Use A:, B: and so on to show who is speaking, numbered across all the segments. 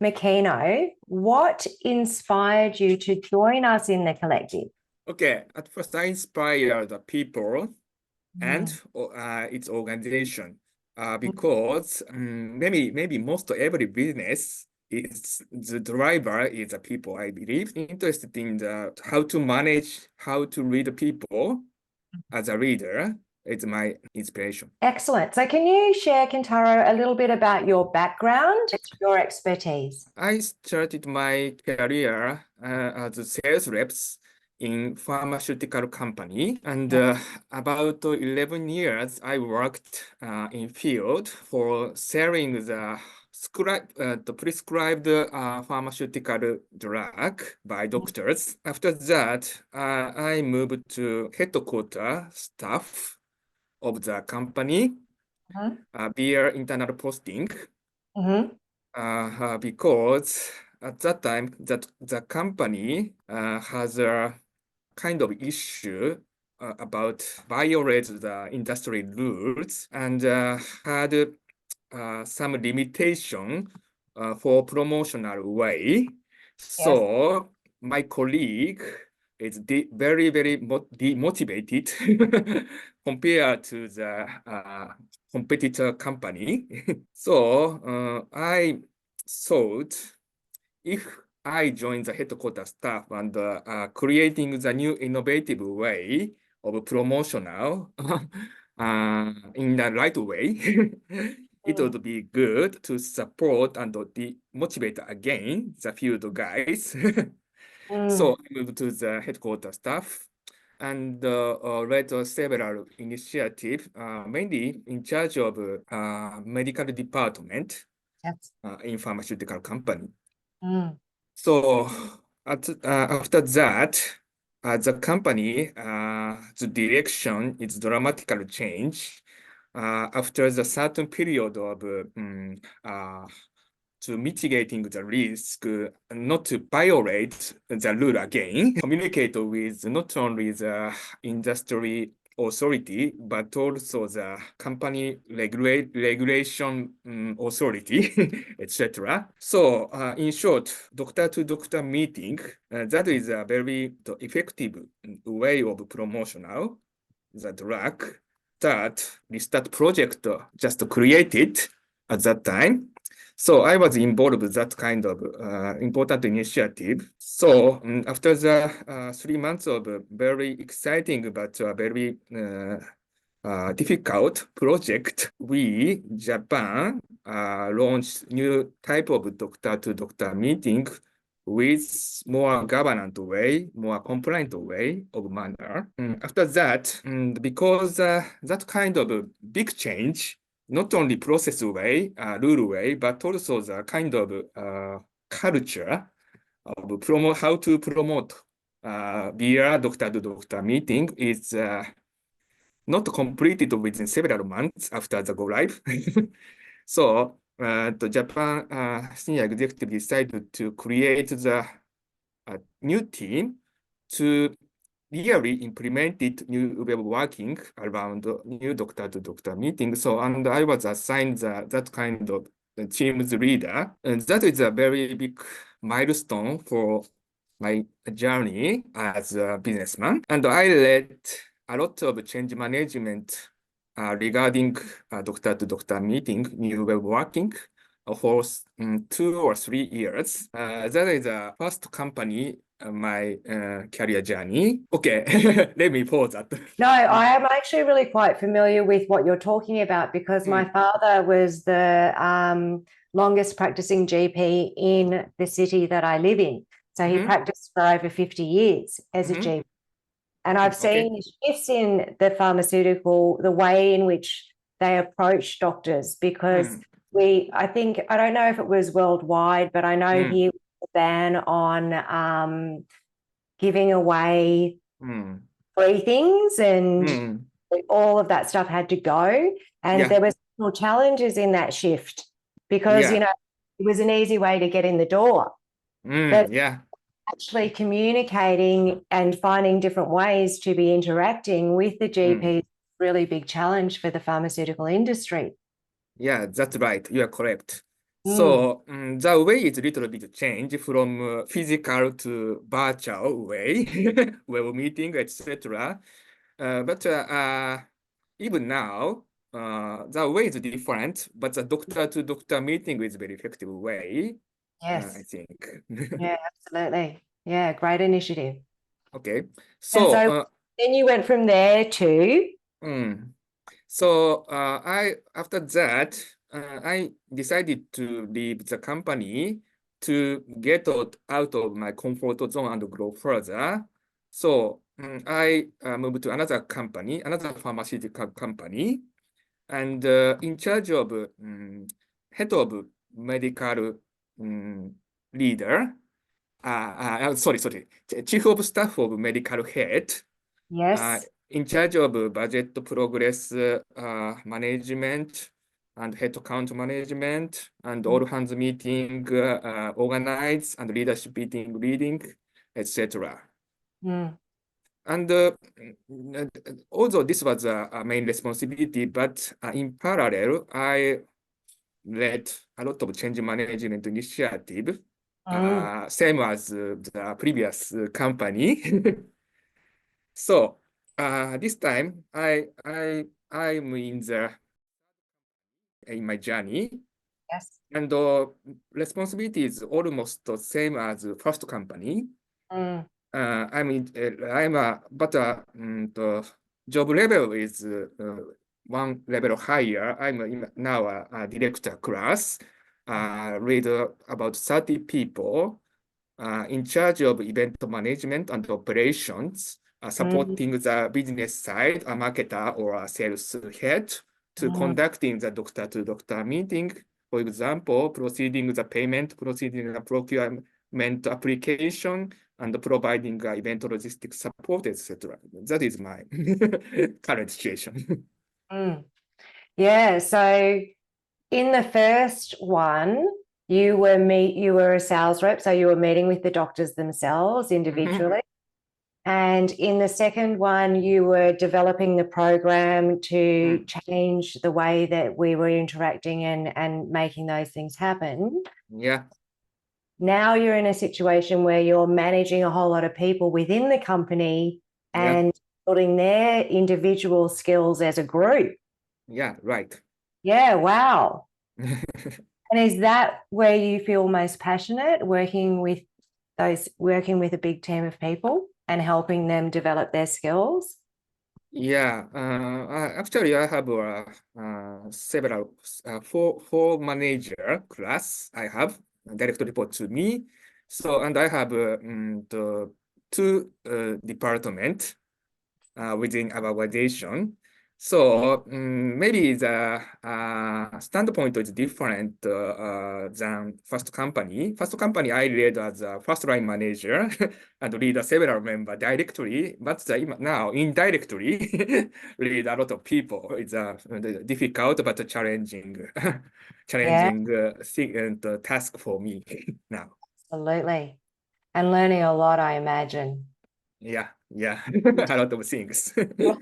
A: Makino, what inspired you to join us in the collective?
B: Okay, at first I inspire the people and
A: Mm,
B: its organization because maybe most every business is the driver is the people. I believe interested in the how to manage, how to lead people as a leader is my inspiration.
A: Excellent. So, can you share, Kentaro, a little bit about your background, your expertise?
B: I started my career as a sales reps in pharmaceutical company, and about 11 years I worked in field for selling the prescribed pharmaceutical drug by doctors. After that, I moved to headquarters staff of the company
A: Mhm.
B: via internal posting
A: Mhm.
B: because at that time that the company has a kind of issue about violate the industry rules and had some limitation for promotional way.
A: Yes.
B: So my colleague is very demotivated compared to the competitor company. So I thought if I join the headquarters staff and creating the new innovative way of promotional in the right way, it
A: Mm.
B: would be good to support and motivate again the field guys. So
A: Mm.
B: I moved to the headquarters staff and led several initiatives, mainly in charge of medical department
A: Yes.
B: in pharmaceutical company.
A: Mm.
B: So after that, the company, the direction is dramatically changed after the certain period of to mitigating the risk, not to violate the rule again, communicate with not only the industry authority, but also the company regulation authority, etc. So, in short, doctor-to-doctor meeting, that is a very effective way of promotional the drug that Restart project just created at that time. So I was involved with that kind of important initiative. So after the 3 months of very exciting but very difficult project, we, Japan, launched new type of doctor-to-doctor meeting with more governant way, more compliant way of manner. After that, because that kind of a big change, not only process way, rule way, but also the kind of culture of how to promote via doctor-to-doctor meeting is not completed within several months after the go live. So the Japan senior executive decided to create the new team to really implement it new way of working around new doctor-to-doctor meeting. So, and I was assigned that kind of team's leader. And that is a very big milestone for my journey as a businessman. And I led a lot of change management regarding doctor-to-doctor meeting, new way of working for 2 or 3 years. That is the first company my career journey. Okay, let me pause that.
A: No, I am actually really quite familiar with what you're talking about because my
B: Mm,
A: father was the longest practicing GP in the city that I live in. So he
B: mhm,
A: practiced for over 50 years as a
B: mhm,
A: GP. And I've
B: okay.
A: seen shifts in the pharmaceutical, the way in which they approach doctors, because
B: Mm,
A: I think, I don't know if it was worldwide, but I know
B: mm,
A: here was a ban on giving away
B: mm,
A: free things, and
B: mm.
A: all of that stuff had to go. And
B: Yeah,
A: there were some challenges in that shift because,
B: yeah,
A: it was an easy way to get in the door. But
B: yeah,
A: actually communicating and finding different ways to be interacting with the
B: mm.
A: GP is a really big challenge for the pharmaceutical industry.
B: Yeah, that's right. You are correct. So the way is a little bit change from physical to virtual way, web meeting, etc. But even now, the way is different, but the doctor-to-doctor meeting is very effective way, I
A: Yes.
B: think.
A: Yeah, absolutely. Yeah, great initiative.
B: Okay,
A: And
B: so
A: so then you went from there to,
B: mm, so I after that I decided to leave the company to get out of my comfort zone and grow further. So I moved to another company, another pharmaceutical company, and in charge of head of medical um, leader. Sorry, chief of staff of medical head uh,
A: yes.
B: in charge of budget progress management and headcount management and all hands meeting organize and leadership meeting leading, etc.
A: Mm,
B: And although this was a main responsibility, but in parallel, I led a lot of change management initiative,
A: mm,
B: same as the previous company. So this time I'm in my journey,
A: yes.
B: and responsibility is almost the same as the first company.
A: Mm,
B: But the job level is one level higher. Now a director class, lead about 30 people, in charge of event management and operations,
A: mm,
B: supporting the business side, a marketer or a sales head, to
A: mm,
B: conducting the doctor-to-doctor meeting, for example, proceeding the payment, proceeding the procurement application, and providing event logistics support, etc. That is my current situation.
A: mm. Yeah. So in the first one, you were a sales rep, so you were meeting with the doctors themselves
B: Mhm.
A: individually. And in the second one, you were developing the program to
B: Mm.
A: change the way that we were interacting and making those things happen.
B: Yeah,
A: Now you're in a situation where you're managing a whole lot of people within the company
B: yeah,
A: and building their individual skills as a group.
B: yeah, right.
A: Yeah, wow. And is that where you feel most passionate, working with a big team of people and helping them develop their skills?
B: Yeah, actually, I have several four manager class. I have direct report to me. So, and I have the two department within our organization. So maybe the standpoint is different than first company. First company I led as a first line manager and lead several members directly, but now indirectly lead a lot of people. It's a difficult but challenging,
A: Yeah,
B: challenging thing and task for me now.
A: absolutely. And learning a lot, I imagine.
B: Yeah, a lot of things.
A: You're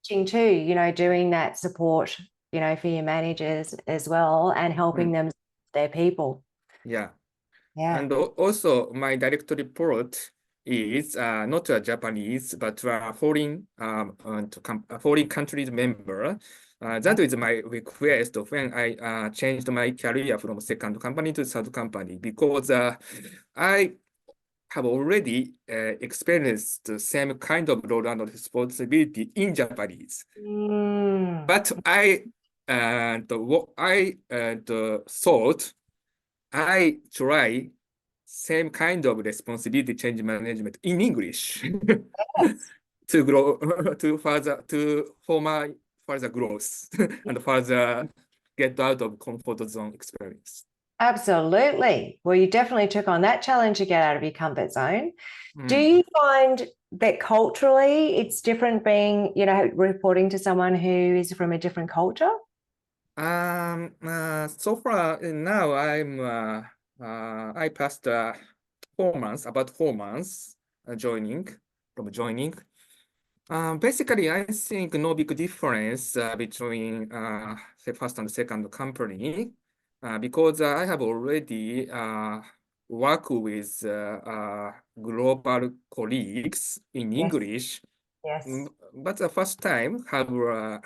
A: teaching too, doing that support, for your managers as well and helping
B: Mm,
A: them their people.
B: yeah.
A: Yeah.
B: And also, my direct report is not a Japanese, but a foreign countries member. That is my request when I changed my career from second company to third company because I have already experienced the same kind of role and responsibility in Japanese.
A: Mm,
B: But what I thought I try same kind of responsibility change management in English
A: yes.
B: to grow to for my further growth and further get out of comfort zone experience.
A: Absolutely. Well, you definitely took on that challenge to get out of your comfort zone. Do
B: Mm.
A: you find that culturally it's different being, reporting to someone who is from a different culture?
B: So far now I passed 4 months, about 4 months joining from joining. Basically, I think no big difference between the first and second company. because I have already worked with global colleagues in
A: Yes.
B: English,
A: Yes.
B: but the first time have a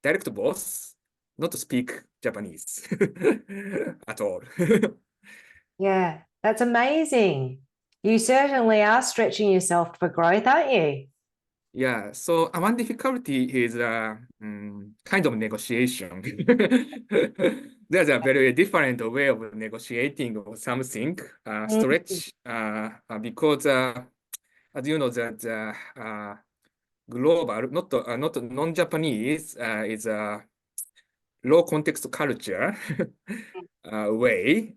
B: direct boss not to speak Japanese at all.
A: Yeah. That's amazing. You certainly are stretching yourself for growth, aren't you?
B: Yeah, so one difficulty is kind of negotiation. There's a very different way of negotiating or something,
A: Mm.
B: stretch, because as you know that global, not non-Japanese, is a low context culture way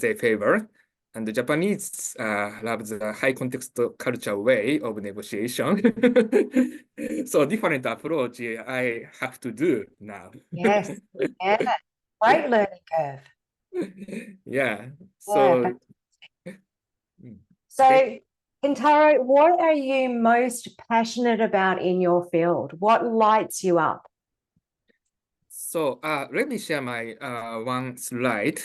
B: they favor. And the Japanese love the high context culture way of negotiation. So different approach I have to do now.
A: Yes. Yeah. Great learning curve.
B: Yeah.
A: Yeah.
B: So mm, okay.
A: So, Kentaro, what are you most passionate about in your field? What lights you up?
B: So let me share my one slide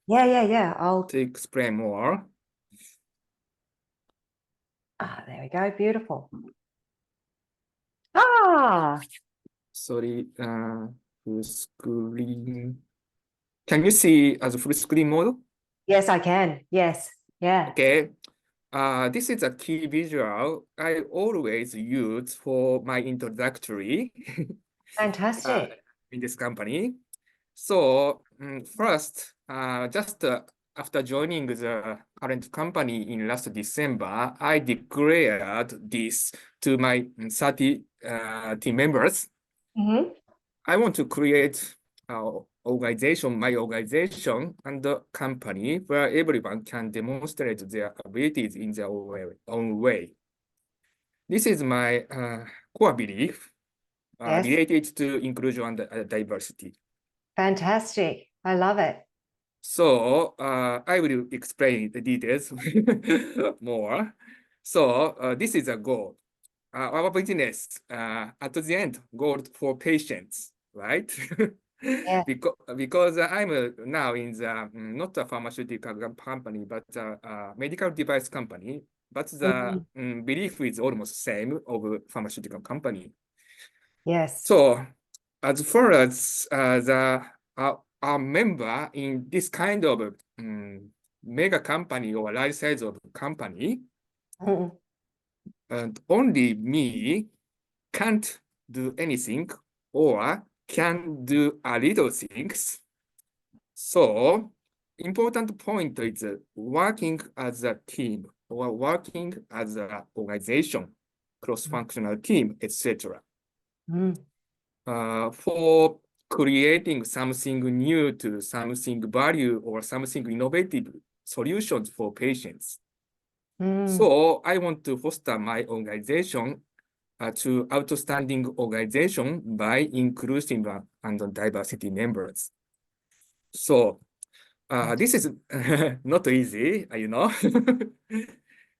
A: Yeah, yeah, yeah.
B: to explain more.
A: There we go. Beautiful. Ah,
B: Sorry, full screen. Can you see as full screen mode?
A: yes, I can. Yes. Yeah.
B: Okay. This is a key visual I always use for my introductory uh,
A: Fantastic.
B: in this company. So first, just after joining the current company in last December, I declared this to my 30 team members.
A: Hmm.
B: I want to create my organization and the company where everyone can demonstrate their abilities in their own way. This is my core belief
A: Yes.
B: related to inclusion and diversity.
A: Fantastic. I love it.
B: So I will explain the details more. So this is a goal. Our business at the end goal for patients, right?
A: Yeah.
B: Because I'm now in the not a pharmaceutical company, but a medical device company. But the
A: Mhm.
B: belief is almost same of a pharmaceutical company.
A: Yes.
B: So as far as our member in this kind of mega company or large size of company,
A: Mhm.
B: and only me can't do anything or can do a little things. So important point is working as a team or working as an organization, cross-functional team, etc.
A: Mm.
B: For creating something new to something value or something innovative solutions for patients.
A: Mm.
B: So I want to foster my organization to outstanding organization by inclusive and diversity members. So this is not easy, you know.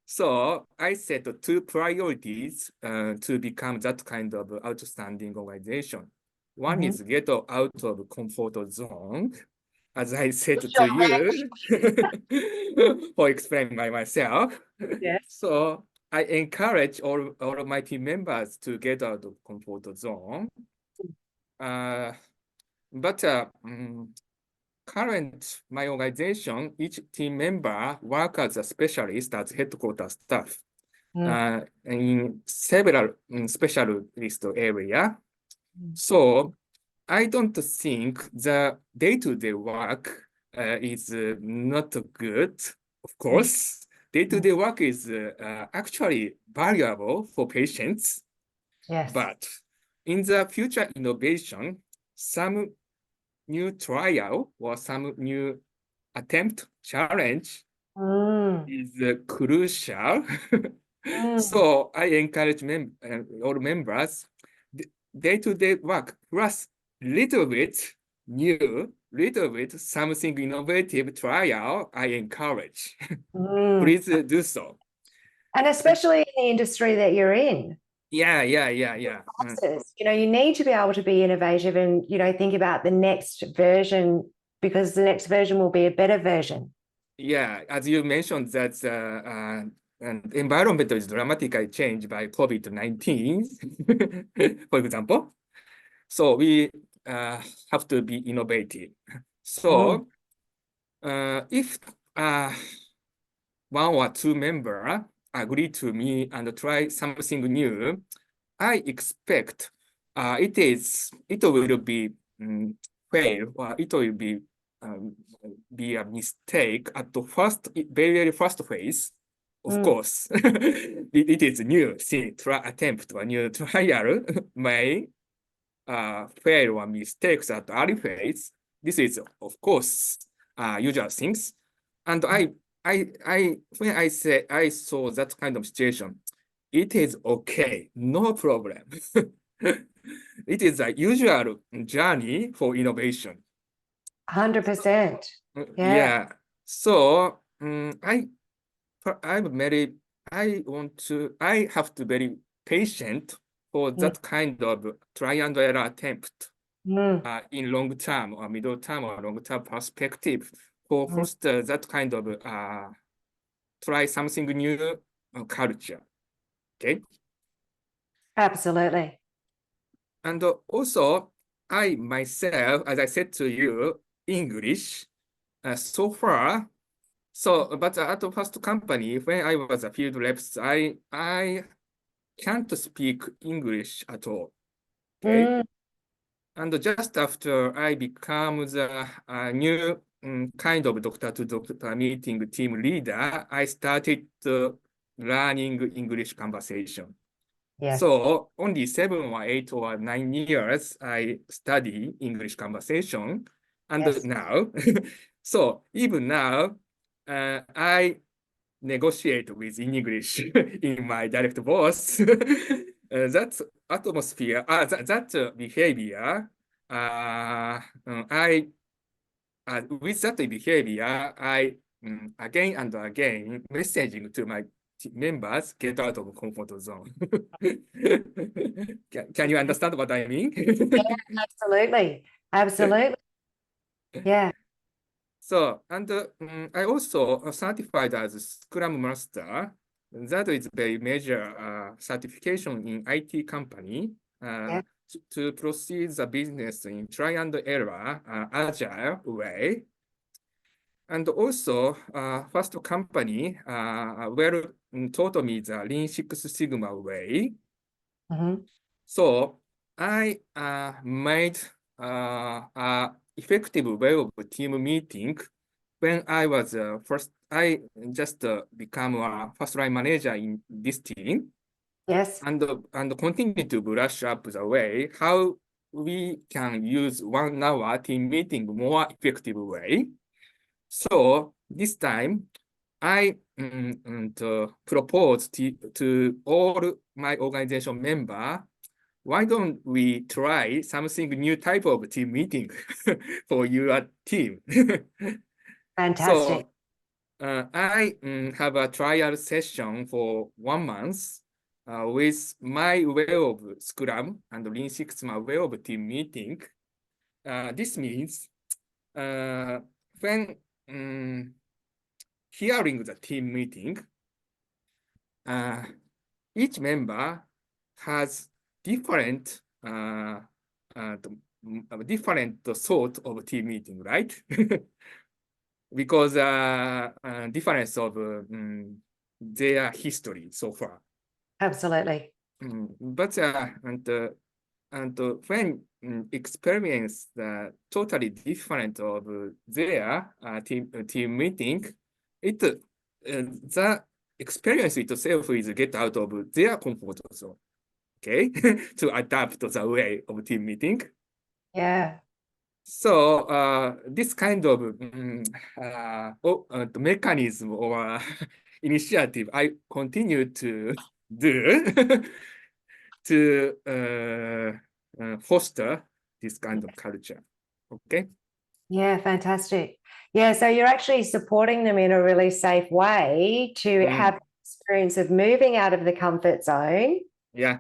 B: So I set two priorities to become that kind of outstanding organization. One
A: Mhm.
B: is get out of comfort zone, as I said to
A: Sure.
B: you, for explaining myself.
A: Yes.
B: So I encourage all of my team members to get out of comfort zone. Uh, but current my organization, each team member work as a specialist as headquarters staff
A: Mm.
B: in several specialist area.
A: Mm.
B: So I don't think the day-to-day work is not good. Of
A: Mm.
B: course, day-to-day work is actually valuable for patients,
A: Yes.
B: but in the future innovation, some new trial or some new attempt challenge
A: Mm.
B: is crucial.
A: Mm.
B: So I encourage all members day-to-day work plus little bit new, little bit something innovative trial. I encourage.
A: Mm.
B: Please do so.
A: And especially in the industry that you're in.
B: Yeah.
A: Process. You need to be able to be innovative and, think about the next version because the next version will be a better version.
B: Yeah, as you mentioned, that environment is dramatically changed by COVID-19, for example. So we have to be innovative. So if one or two members agree to me and try something new, I expect it will be fail, or it will be a mistake at the very first phase. Of course, it is new thing. Attempt a new trial may fail or mistakes at early phase. This is of course usual things. And when I saw that kind of situation, it is okay, no problem. It is a usual journey for innovation.
A: 100%. Yeah.
B: Yeah. So I'm very, I have to very patient for that kind of try and error attempt in long term or middle term or long term perspective for foster that kind of try something new culture. Okay.
A: Absolutely.
B: And also, I myself, as I said to you, English so far. So, but at the first company, when I was a field reps, I can't speak English at all. Okay. And just after I become the new kind of doctor-to-doctor meeting team leader, I started learning English conversation.
A: Yes.
B: So only 7 or 8 or 9 years, I study English conversation. And
A: Yes.
B: now, so even now, I negotiate with English in my direct boss. That atmosphere, that behavior, with that behavior, I again and again messaging to my members get out of comfort zone. Can you understand what I mean?
A: Yeah, absolutely. Absolutely. Yeah.
B: So, and I also certified as a Scrum Master. That is very major certification in IT company
A: Yeah.
B: to proceed the business in try and error, agile way. And also, first company taught me the Lean Six Sigma way. So I made effective way of team meeting when I was I just become a first line manager in this team.
A: Yes.
B: And continue to brush up the way how we can use 1 hour team meeting more effective way. So this time I propose to all my organization member, why don't we try something new type of team meeting for your team?
A: Fantastic.
B: So I have a trial session for 1 month with my way of Scrum and Lean Six Sigma way of team meeting. This means when hearing the team meeting, each member has different different sort of team meeting, right? Because difference of their history so far.
A: Absolutely.
B: But when experience totally different of their team meeting, the experience itself is get out of their comfort zone, okay, to adapt the way of team meeting.
A: Yeah.
B: So this kind of the mechanism or initiative I continue to do to foster this kind of culture. Okay.
A: Yeah, fantastic. Yeah, so you're actually supporting them in a really safe way to have experience of moving out of the comfort zone
B: Yeah.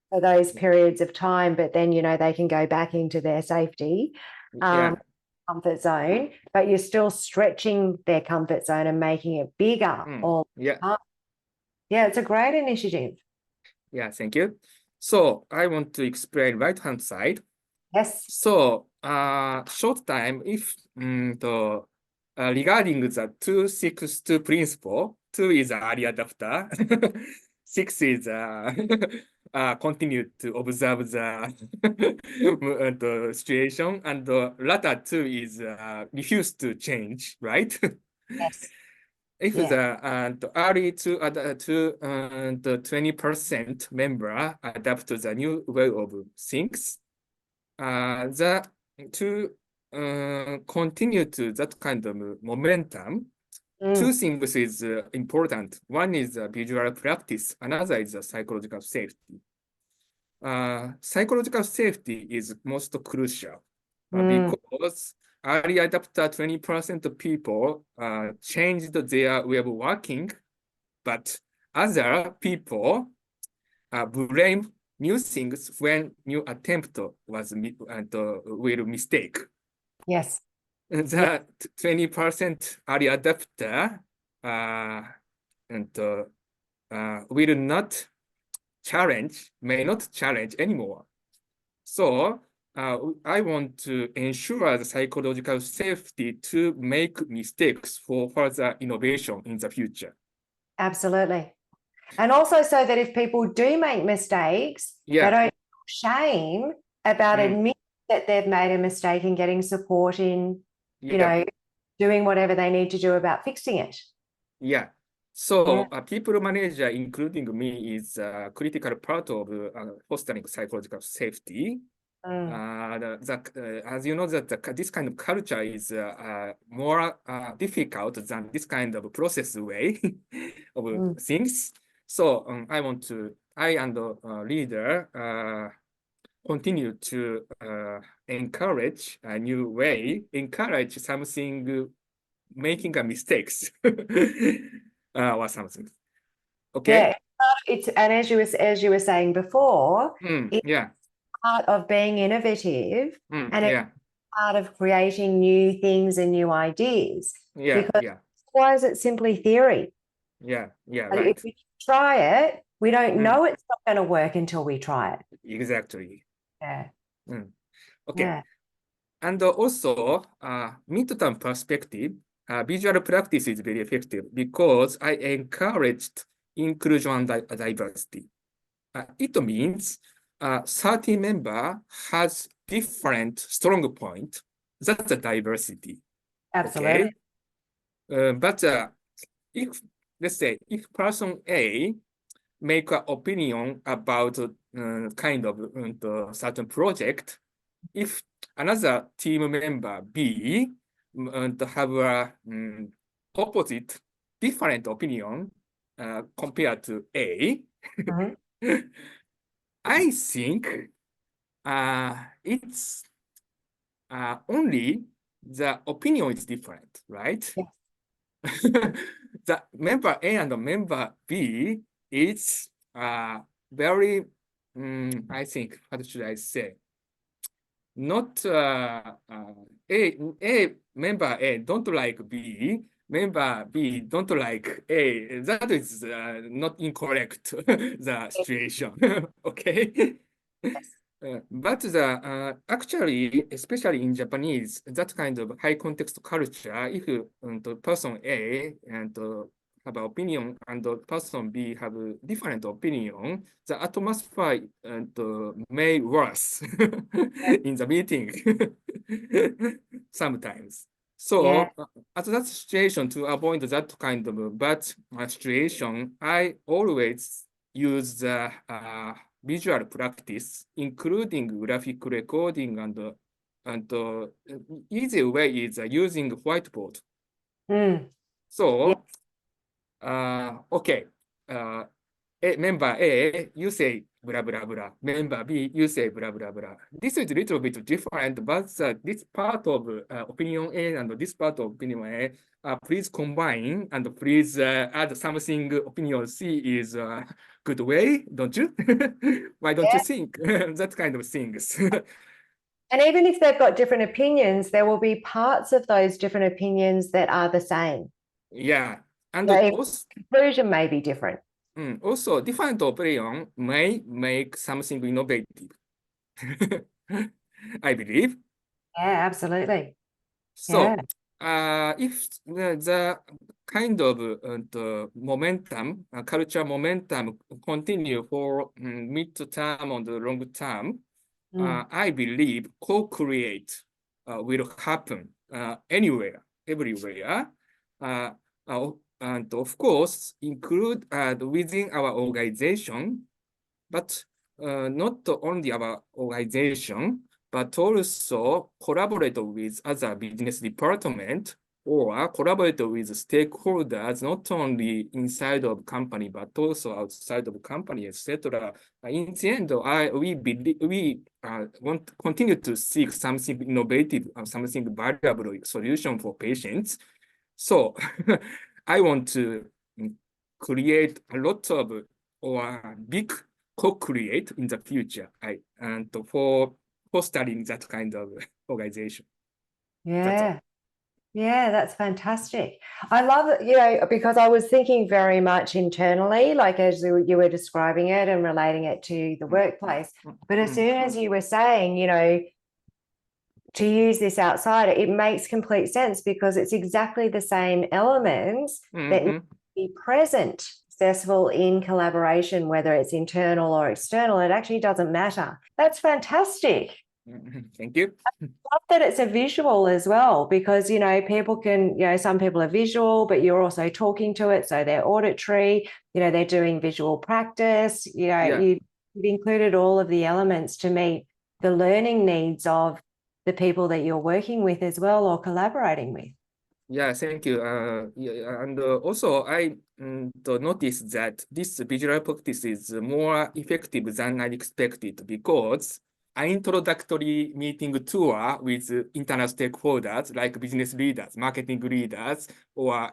A: for those periods of time, but then, they can go back into their safety.
B: Yeah.
A: comfort zone, but you're still stretching their comfort zone and making it bigger all the
B: Yeah.
A: time. Yeah, it's a great initiative.
B: Yeah, thank you. So I want to explain right-hand side.
A: Yes.
B: So, short time, if regarding the 262 principle, 2 is early adapter, 6 is continue to observe the situation, and the latter 2 is refuse to change, right?
A: Yes.
B: If
A: Yeah.
B: the early to the 20% member adapt to the new way of things, the to continue to that kind of momentum, two
A: Mm.
B: things is important. One is visual practice, another is psychological safety. Psychological safety is most crucial
A: Mm.
B: because early adapter 20% of people changed their way of working, but other people blame new things when new attempt was will mistake.
A: Yes. Yeah.
B: The 20% early adapter and will not may not challenge anymore. So I want to ensure the psychological safety to make mistakes for further innovation in the future.
A: Absolutely. And also so that if people do make mistakes, they
B: Yeah.
A: don't feel shame about
B: Mm.
A: admitting that they've made a mistake and getting support in,
B: Yeah.
A: doing whatever they need to do about fixing it.
B: Yeah. So people manager, including me, is a critical part of fostering psychological safety.
A: Mm.
B: As you know, that this kind of culture is more difficult than this kind of process way of
A: Mm.
B: things. So I and the leader continue to encourage a new way, encourage something, making a mistakes or something. Okay.
A: Yeah. It's and as you were saying before, it's
B: Yeah.
A: part of being innovative and it's
B: Yeah.
A: part of creating new things and new ideas
B: Yeah.
A: because
B: Yeah.
A: otherwise it's simply theory.
B: Yeah. Yeah.
A: But if
B: Right.
A: we try it, we don't
B: Mm,
A: know it's not going to work until we try it.
B: exactly.
A: Yeah.
B: Mm. Okay.
A: Yeah.
B: And also, mid-term perspective, visual practice is very effective because I encouraged inclusion and diversity. It means 30 member has different strong point. That's a diversity.
A: Absolutely.
B: Okay. But if, let's say, if person A make an opinion about kind of the certain project, if another team member B have a opposite, different opinion compared to A,
A: Mhm.
B: I think it's only the opinion is different, right?
A: Yes.
B: The member A and the member B is very, I think, what should I say? Not A member A don't like B, member B don't like A. That is not incorrect, the situation. Okay.
A: Yes.
B: But actually, especially in Japanese, that kind of high context culture, if the person A and have an opinion and the person B have a different opinion, the atmosphere may worse in the meeting sometimes.
A: Yeah.
B: So at that situation, to avoid that kind of bad situation, I always use the visual practice, including graphic recording and easy way is using whiteboard.
A: Mm. Yeah.
B: So, okay, uh, member A, you say blah, blah, blah. Member B, you say blah, blah, blah. This is a little bit different, but this part of opinion A and this part of opinion A, please combine and please add something opinion C is a good way, don't you? Why don't you
A: Yeah.
B: think? That kind of things.
A: And even if they've got different opinions, there will be parts of those different opinions that are the same.
B: Yeah, and
A: So even
B: also,
A: conclusion may be different.
B: also different opinion may make something innovative. I believe.
A: Yeah, absolutely.
B: So,
A: Yeah.
B: if the kind of the momentum, culture momentum continue for mid-term and long term,
A: Mm.
B: I believe co-create will happen anywhere, everywhere. Uh, and of course, include within our organization, but not only our organization, but also collaborate with other business department or collaborate with stakeholders, not only inside of company, but also outside of company, etc. In the end, we want to continue to seek something innovative, something valuable solution for patients. So I want to create a lot of or big co-create in the future. And for fostering that kind of organization. That's all.
A: Yeah. Yeah, that's fantastic. I love it, because I was thinking very much internally, like as you were describing it and relating it to the workplace. But as soon as you were saying, to use this outside, it makes complete sense because it's exactly the same elements that need to be present, successful in collaboration, whether it's internal or external. It actually doesn't matter. That's fantastic.
B: Thank you.
A: Love that it's a visual as well, because people can, some people are visual, but you're also talking to it, so they're auditory, they're doing visual practice.
B: Yeah.
A: You've included all of the elements to meet the learning needs of the people that you're working with as well, or collaborating with.
B: Yeah, thank you. Yeah, and also I noticed that this visual practice is more effective than I expected because an introductory meeting tour with internal stakeholders like business leaders, marketing leaders, or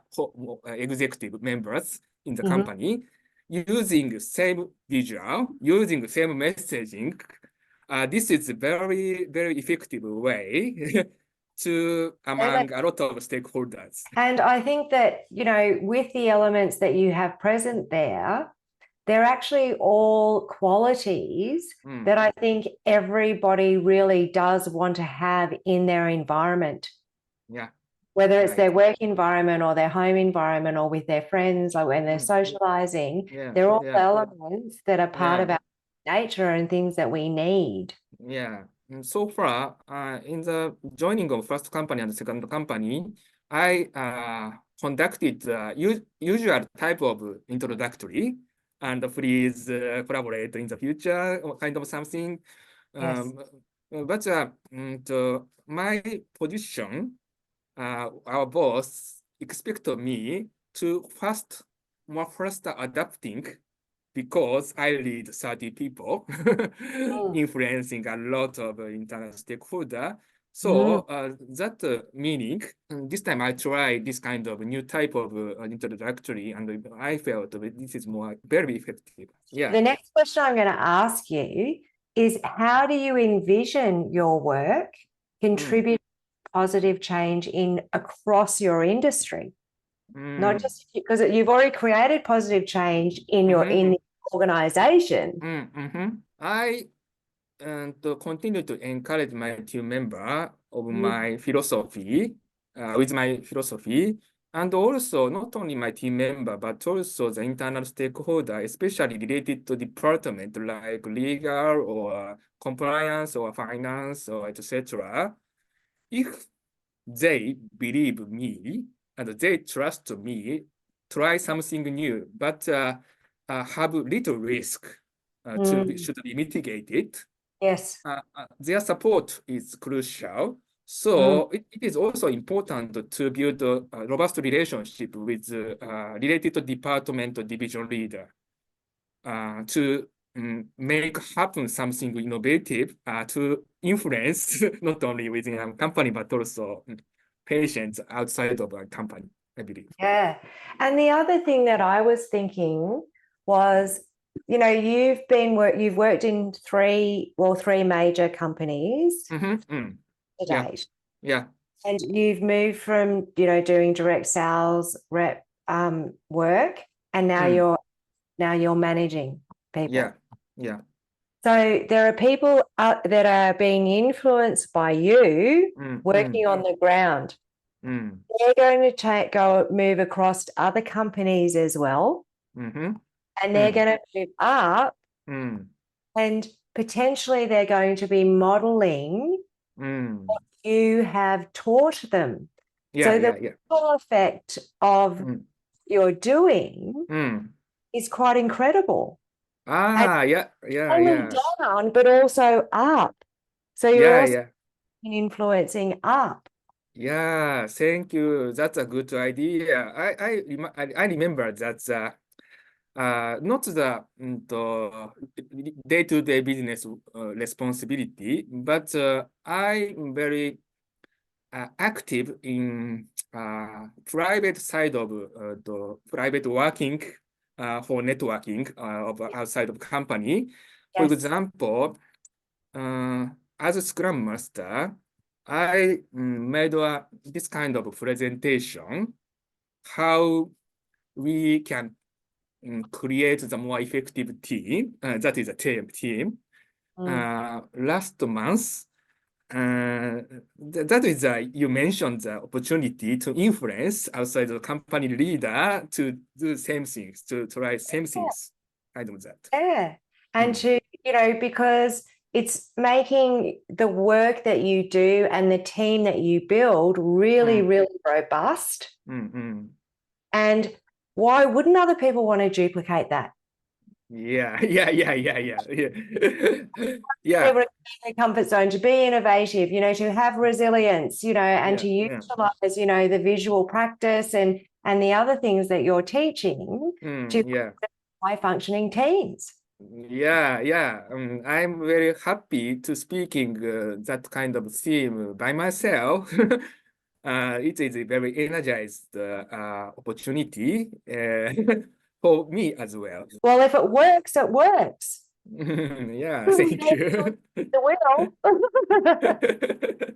B: executive members in the company using same visual, using same messaging. This is a very, very effective way to among a lot of stakeholders.
A: And I think that, with the elements that you have present there, they're actually all qualities that I think everybody really does want to have in their environment.
B: Yeah.
A: Whether it's
B: Right.
A: their work environment or their home environment or with their friends, like when they're socializing, they're all elements that are part of our nature and things that we need.
B: Yeah. So far, in the joining of first company and second company, I conducted the usual type of introductory and please collaborate in the future, or kind of something.
A: Yes.
B: But my position, our boss expect me to more faster adapting because I lead 30 people, influencing a lot of internal stakeholder. So that meaning, this time I try this kind of new type of introductory, and I felt this is more very effective. Yeah.
A: The next question I'm going to ask you is, how do you envision your work contribute positive change in across your industry? Not just because you've already created positive change in in the organization.
B: I to continue to encourage my team member of my philosophy, with my philosophy, and also not only my team member, but also the internal stakeholder, especially related to department like legal or compliance or finance or etc. If they believe me and they trust me, try something new, but have little risk should be mitigated.
A: Yes.
B: Their support is crucial. So it is also important to build a robust relationship with related department or division leader to make happen something innovative to influence not only within a company but also patients outside of a company, I believe.
A: Yeah. And the other thing that I was thinking was, you've worked in three major companies
B: Mm-hmm.
A: to
B: Yeah.
A: date,
B: Yeah.
A: and you've moved from, doing direct sales rep work, and now
B: Mm.
A: you're managing people.
B: Yeah. Yeah.
A: So there are people that are being influenced by you working on the ground.
B: Mm.
A: They're going to move across to other companies as well,
B: Mm-hmm.
A: and they're going to move up,
B: Mm.
A: and potentially they're going to be modeling
B: Mm.
A: you have taught them.
B: Yeah.
A: So the
B: Yeah. Yeah.
A: ripple effect of
B: Mm.
A: your doing
B: Mm.
A: is quite incredible. And
B: Ah, yeah. Yeah.
A: not only
B: Yeah.
A: down, but also up. So you're
B: Yeah.
A: also
B: Yeah.
A: influencing up.
B: Yeah, thank you. That's a good idea. I remember that not the day-to-day business responsibility, but I'm very active in private side of the private working for networking of outside of company. For
A: Yes.
B: example, uh, as a Scrum Master, I made this kind of presentation, how we can create the more effective team. That is a team.
A: Mm.
B: Last month, that is you mentioned the opportunity to influence outside the company leader to do same things, to try same things. I know that.
A: Yeah. And
B: Mm,
A: to, because it's making the work that you do and the team that you build really,
B: mm,
A: really robust.
B: mm.
A: And why wouldn't other people want to duplicate that?
B: Yeah, yeah. Yeah,
A: Able to get in their comfort zone, to be innovative, to have resilience, and
B: yeah,
A: to
B: yeah.
A: utilize, the visual practice and the other things that you're teaching to
B: Yeah.
A: high functioning teams.
B: Yeah. I'm very happy to speaking that kind of theme by myself. It is a very energized opportunity for me as well.
A: Well, if it works, it works.
B: Yeah, thank you.
A: The will.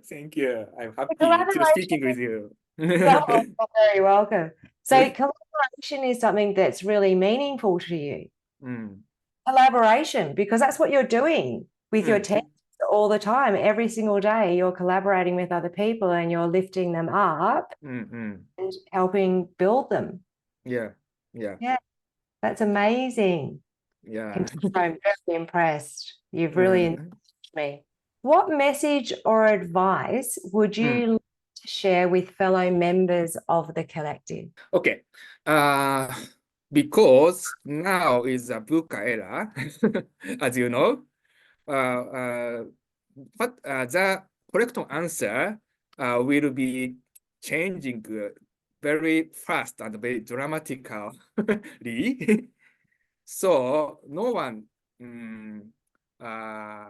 B: Thank you. I'm
A: The
B: happy to
A: collaboration
B: speaking with you.
A: you're very welcome. So collaboration is something that's really meaningful to you.
B: Mm,
A: Collaboration, because that's what you're doing with your
B: mm,
A: team all the time. Every single day, you're collaborating with other people and you're lifting them up
B: mm.
A: and helping build them.
B: Yeah, yeah,
A: Yeah, that's amazing.
B: yeah.
A: I'm very impressed. You've really
B: Yeah.
A: encouraged me. What message or advice would
B: Mm.
A: you like to share with fellow members of the collective?
B: Okay. Uh, because now is a VUCA era, as you know. But the correct answer will be changing very fast and very dramatically. So no one uh,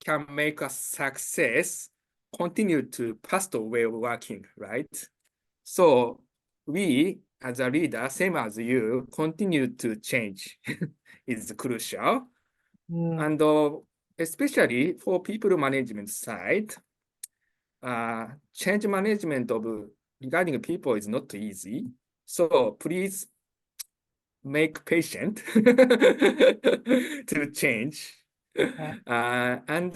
B: can make a success continue to past way of working, right? So we, as a leader, same as you, continue to change is crucial.
A: Mm.
B: And especially for people management side, change management of regarding people is not easy. So please make patient to change.
A: Yeah.
B: And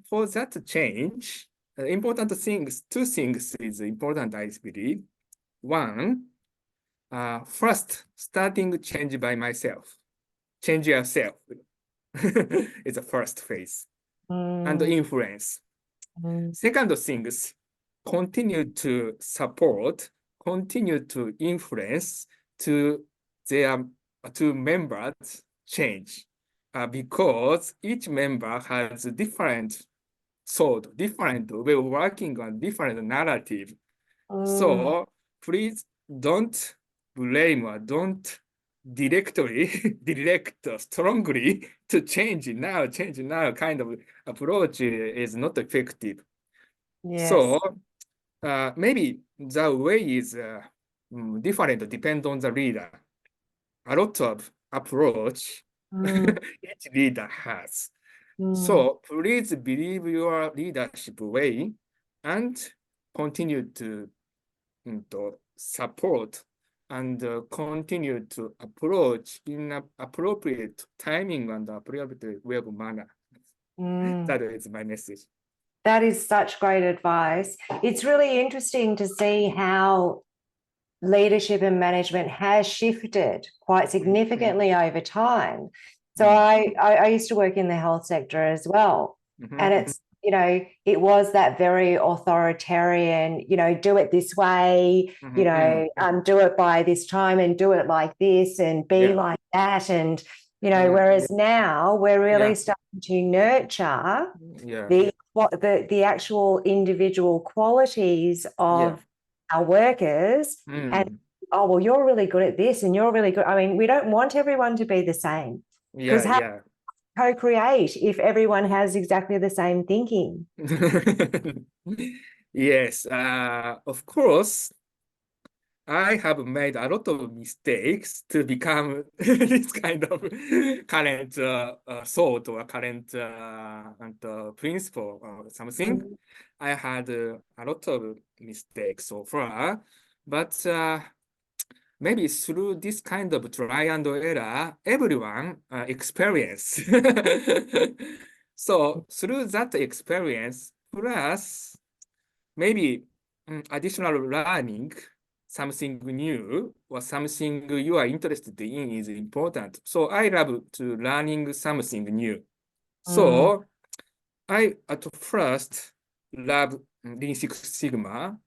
B: for that change, important things, two things is important, I believe. One, first, starting change by myself. Change yourself is the first phase. And
A: Mm.
B: influence.
A: Mm.
B: Second things, continue to support, continue to influence to their to members change. Because each member has a different thought, different way of working on different narrative.
A: Mm.
B: So please don't blame or don't directly direct strongly to change now kind of approach is not effective.
A: Yes.
B: So maybe the way is different, depend on the leader. A lot of approach
A: Mm,
B: each leader has.
A: mm,
B: So please believe your leadership way and continue to support and continue to approach in an appropriate timing and appropriate way of manner.
A: mm.
B: That is my message.
A: That is such great advice. It's really interesting to see how leadership and management has shifted quite significantly over time. So
B: Mm.
A: I used to work in the health sector as well.
B: Mhm,
A: And it's, it was that very authoritarian, do it this way, do it by this time and do it like this and be
B: Yeah,
A: like that. And,
B: yeah,
A: whereas now we're really
B: yeah,
A: starting to nurture
B: yeah,
A: the actual individual qualities
B: yeah.
A: of our workers and
B: Mm.
A: oh well you're really good at this and you're really good. I mean, we don't want everyone to be the same because
B: Yeah,
A: how
B: yeah.
A: co-create if everyone has exactly the same thinking?
B: Yes, of course, I have made a lot of mistakes to become this kind of current thought or current principle or something.
A: Mm,
B: I had a lot of mistakes so far, but maybe through this kind of try and error, everyone experience. So through that experience, plus maybe additional learning, something new or something you are interested in is important. So I love to learning something new.
A: mm,
B: So I at first love Lean Six Sigma.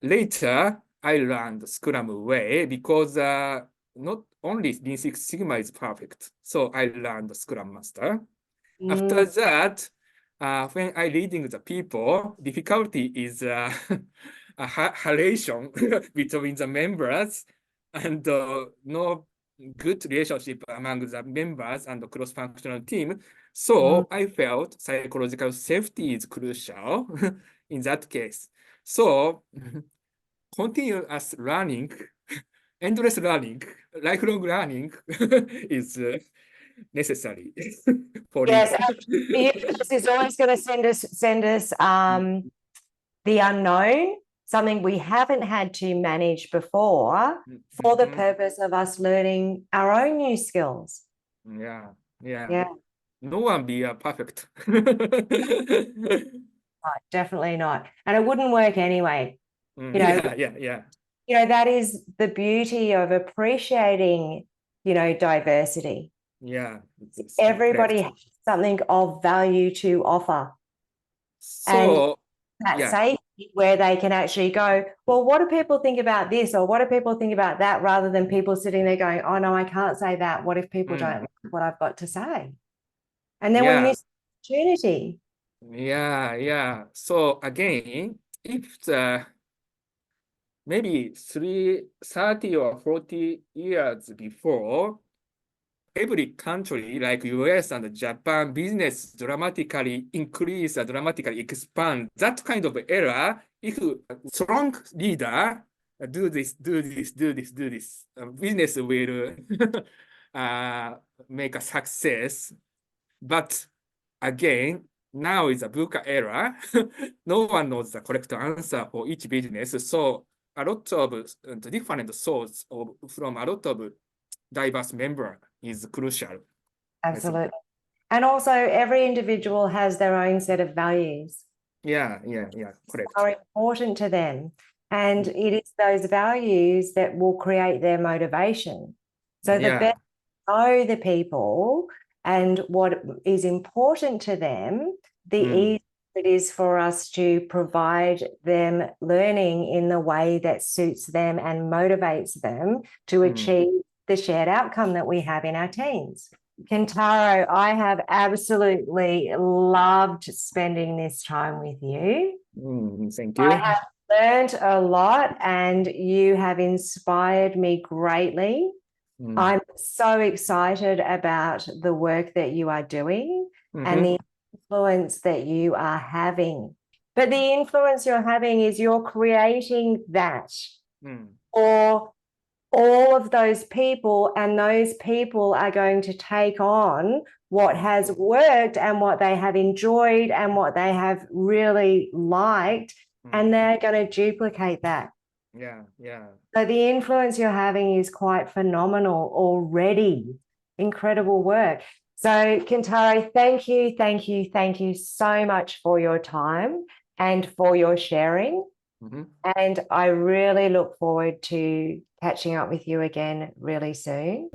B: Later, I learned Scrum way because not only Lean Six Sigma is perfect. So I learned Scrum Master. After
A: mm,
B: that, when I leading the people, difficulty is a relation between the members and no good relationship among the members and the cross-functional team.
A: mm.
B: So I felt psychological safety is crucial in that case. So continuous learning, endless learning, lifelong learning is necessary for
A: Yes,
B: leader.
A: the universe is always going to send us the unknown, something we haven't had to manage before, for the
B: Mhm.
A: purpose of us learning our own new skills.
B: Yeah, yeah.
A: Yeah,
B: No one be perfect.
A: right, definitely not. And it wouldn't work anyway. You know,
B: Yeah, yeah, yeah,
A: that is the beauty of appreciating, diversity.
B: yeah. It's
A: Everybody
B: correct.
A: has something of value to offer. And
B: So,
A: that
B: yeah.
A: safety where they can actually go, well, what do people think about this? Or what do people think about that? Rather than people sitting there going, oh, no, I can't say that. What if people don't
B: Mm.
A: like what I've got to say? And then we
B: Yeah,
A: miss opportunity.
B: yeah, yeah. So again, if the maybe 30 or 40 years before, every country like US and Japan business dramatically increase, dramatically expand. That kind of era, if a strong leader do this, do this, do this, do this, business will make a success. But again, now is a VUCA era. No one knows the correct answer for each business. So a lot of different sources from a lot of diverse member is crucial, I think.
A: Absolutely. And also, every individual has their own set of values
B: Yeah, yeah, yeah,
A: are
B: correct.
A: important to them. And it is those values that will create their motivation. So the
B: Yeah.
A: better you know the people and what is important to them, the
B: Mm,
A: easier it is for us to provide them learning in the way that suits them and motivates them to
B: mm,
A: achieve the shared outcome that we have in our teams. Kentaro, I have absolutely loved spending this time with you.
B: thank
A: I
B: you.
A: have learned a lot and you have inspired me greatly.
B: Mm,
A: I'm so excited about the work that you are doing and
B: mhm,
A: the influence that you are having. But the influence you're having is you're creating that
B: mm,
A: for all of those people, and those people are going to take on what has worked and what they have enjoyed and what they have really liked, and they're going to duplicate that.
B: Yeah, yeah.
A: So the influence you're having is quite phenomenal already. Incredible work. So, Kentaro, thank you so much for your time and for your sharing. And I really look forward to catching up with you again really soon.